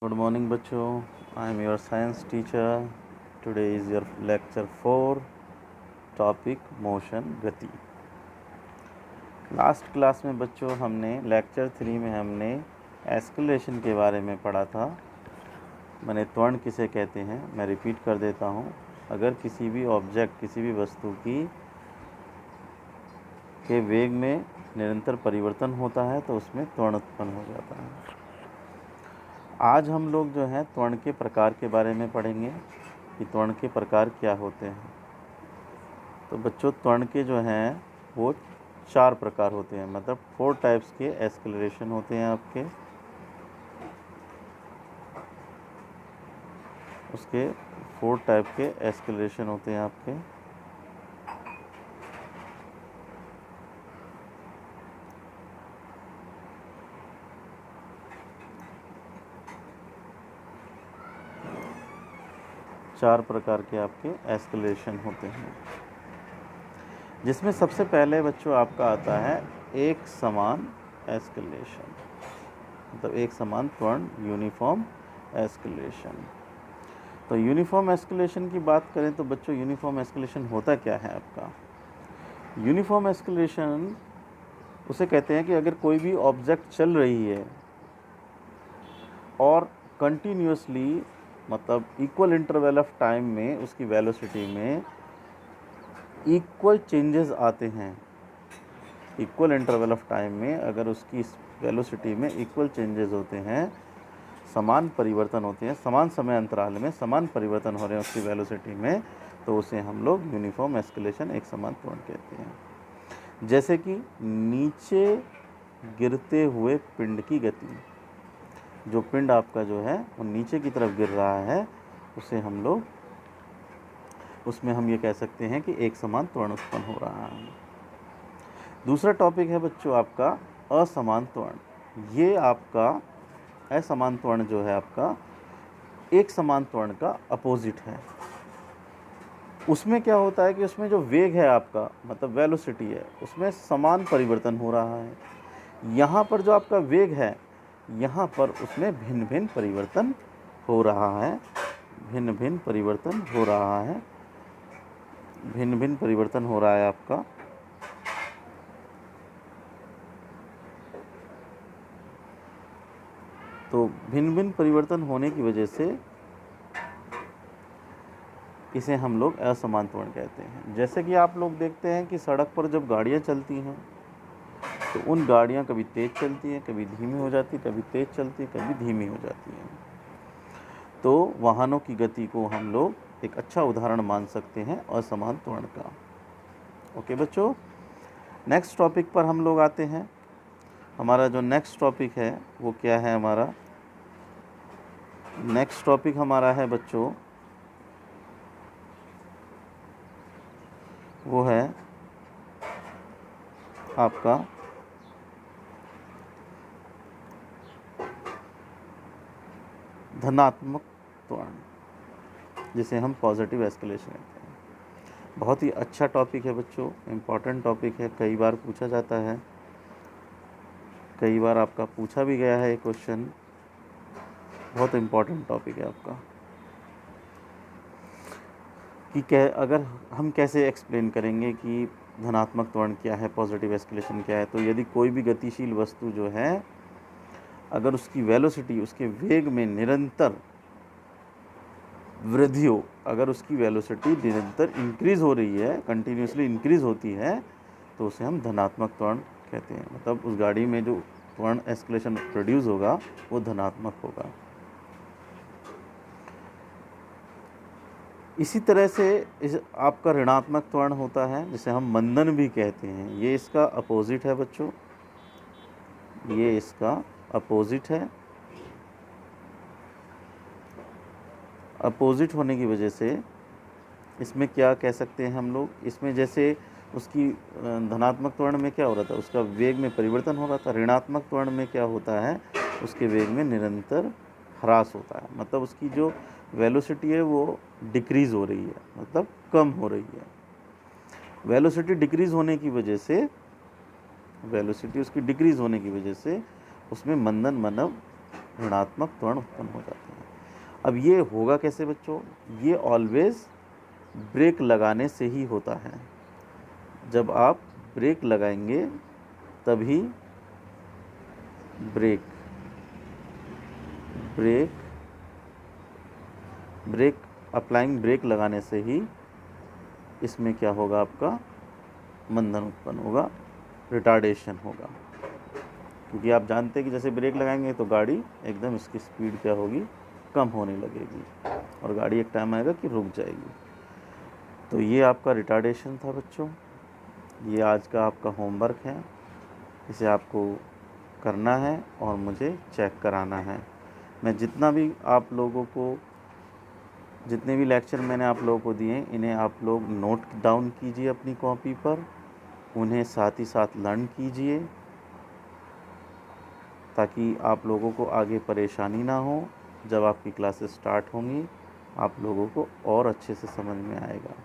Good morning बच्चों, I am your science teacher. Today is your lecture 4, topic motion, गति। Last class में बच्चों हमने लेक्चर 3 में हमने एस्केलेशन के बारे में पढ़ा था। मैंने त्वरण किसे कहते हैं मैं रिपीट कर देता हूँ। अगर किसी भी ऑब्जेक्ट, किसी भी वस्तु के वेग में निरंतर परिवर्तन होता है तो उसमें त्वरण उत्पन्न हो जाता है। आज हम लोग जो हैं त्वरण के प्रकार के बारे में पढ़ेंगे कि त्वरण के प्रकार क्या होते हैं। तो बच्चों, त्वरण के जो हैं वो 4 प्रकार होते हैं, मतलब 4 टाइप्स के एस्केलरेशन होते हैं आपके। उसके 4 टाइप के एस्केलरेशन होते हैं आपके। चार प्रकार के आपके एस्केलेशन होते हैं, जिसमें सबसे पहले बच्चों आपका आता है एक समान एस्केलेशन, मतलब एक समान त्वरण, यूनिफॉर्म एस्केलेशन। तो यूनिफॉर्म एस्केलेशन की बात करें तो बच्चों, यूनिफॉर्म एस्केलेशन होता क्या है आपका? यूनिफॉर्म एस्केलेशन उसे कहते हैं कि अगर कोई भी ऑब्जेक्ट चल रही है और कंटिन्यूसली, मतलब इक्वल इंटरवल ऑफ टाइम में उसकी वेलोसिटी में इक्वल चेंजेस आते हैं। इक्वल इंटरवल ऑफ टाइम में अगर उसकी वेलोसिटी में इक्वल चेंजेस होते हैं, समान परिवर्तन होते हैं, समान समय अंतराल में समान परिवर्तन हो रहे हैं उसकी वेलोसिटी में, तो उसे हम लोग यूनिफॉर्म एस्केलेशन, एक समान त्वरण कहते हैं। जैसे कि नीचे गिरते हुए पिंड की गति, जो पिंड आपका जो है वो नीचे की तरफ गिर रहा है, उसे हम लोग, उसमें हम ये कह सकते हैं कि एक समान त्वरण उत्पन्न हो रहा है। दूसरा टॉपिक है बच्चों आपका असमान त्वरण। ये आपका असमान त्वरण जो है आपका एक समान त्वरण का अपोजिट है। उसमें क्या होता है कि उसमें जो वेग है आपका, मतलब वेलोसिटी है, उसमें समान परिवर्तन हो रहा है। यहाँ पर जो आपका वेग है, यहाँ पर उसमें भिन्न भिन्न परिवर्तन हो रहा है, भिन्न भिन्न परिवर्तन हो रहा है, भिन्न भिन्न परिवर्तन हो रहा है आपका। तो भिन्न भिन्न परिवर्तन होने की वजह से इसे हम लोग असमान त्वरण कहते हैं। जैसे कि आप लोग देखते हैं कि सड़क पर जब गाड़ियाँ चलती हैं तो उन गाड़ियाँ कभी तेज़ चलती हैं, कभी धीमी हो जाती, कभी तेज़ चलती, कभी धीमी हो जाती हैं। तो वाहनों की गति को हम लोग एक अच्छा उदाहरण मान सकते हैं असमान त्वरण का। ओके बच्चों, नेक्स्ट टॉपिक पर हम लोग आते हैं। हमारा जो नेक्स्ट टॉपिक है वो क्या है? हमारा नेक्स्ट टॉपिक हमारा है बच्चों, वो है आपका धनात्मक त्वरण, जिसे हम पॉजिटिव एस्केलेशन कहते हैं। बहुत ही अच्छा टॉपिक है बच्चों, इम्पॉर्टेंट टॉपिक है, कई बार पूछा जाता है, कई बार आपका पूछा भी गया है ये क्वेश्चन। बहुत इम्पॉर्टेंट टॉपिक है आपका कि अगर हम कैसे एक्सप्लेन करेंगे कि धनात्मक त्वरण क्या है, पॉजिटिव एस्केलेशन क्या है। तो यदि कोई भी गतिशील वस्तु जो है, अगर उसकी वेलोसिटी, उसके वेग में निरंतर वृद्धि हो, अगर उसकी वेलोसिटी निरंतर इंक्रीज़ हो रही है, कंटिन्यूसली इंक्रीज़ होती है, तो उसे हम धनात्मक त्वरण कहते हैं। मतलब उस गाड़ी में जो त्वरण एस्केलेशन प्रोड्यूस होगा वो धनात्मक होगा। इसी तरह से इस आपका ऋणात्मक त्वरण होता है, जिसे हम मंदन भी कहते हैं। ये इसका अपोजिट है बच्चों, ये इसका अपोजिट है। अपोजिट होने की वजह से इसमें क्या कह सकते हैं हम लोग, इसमें जैसे उसकी धनात्मक त्वरण में क्या हो रहा था, उसका वेग में परिवर्तन हो रहा था। ऋणात्मक त्वरण में क्या होता है, उसके वेग में निरंतर ह्रास होता है, मतलब उसकी जो वेलोसिटी है वो डिक्रीज़ हो रही है, मतलब कम हो रही है। वेलोसिटी डिक्रीज़ होने की वजह से, वेलोसिटी उसकी डिक्रीज़ होने की वजह से उसमें मंदन, मतलब ऋणात्मक त्वरण उत्पन्न हो जाते हैं। अब ये होगा कैसे बच्चों? ये ऑलवेज ब्रेक लगाने से ही होता है। जब आप ब्रेक लगाएंगे तभी brake brake brake applying brake लगाने से ही इसमें क्या होगा, आपका मंदन उत्पन्न होगा, रिटार्डेशन होगा। क्योंकि आप जानते हैं कि जैसे ब्रेक लगाएंगे तो गाड़ी एकदम इसकी स्पीड क्या होगी, कम होने लगेगी और गाड़ी एक टाइम आएगा कि रुक जाएगी। तो ये आपका रिटार्डेशन था बच्चों। ये आज का आपका होमवर्क है, इसे आपको करना है और मुझे चेक कराना है। मैं जितना भी आप लोगों को, जितने भी लेक्चर मैंने आप लोगों को दिए इन्हें आप लोग नोट डाउन कीजिए अपनी कॉपी पर, उन्हें साथ ही साथ लर्न कीजिए ताकि आप लोगों को आगे परेशानी ना हो। जब आपकी क्लासेस स्टार्ट होंगी आप लोगों को और अच्छे से समझ में आएगा।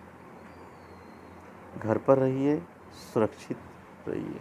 घर पर रहिए, सुरक्षित रहिए।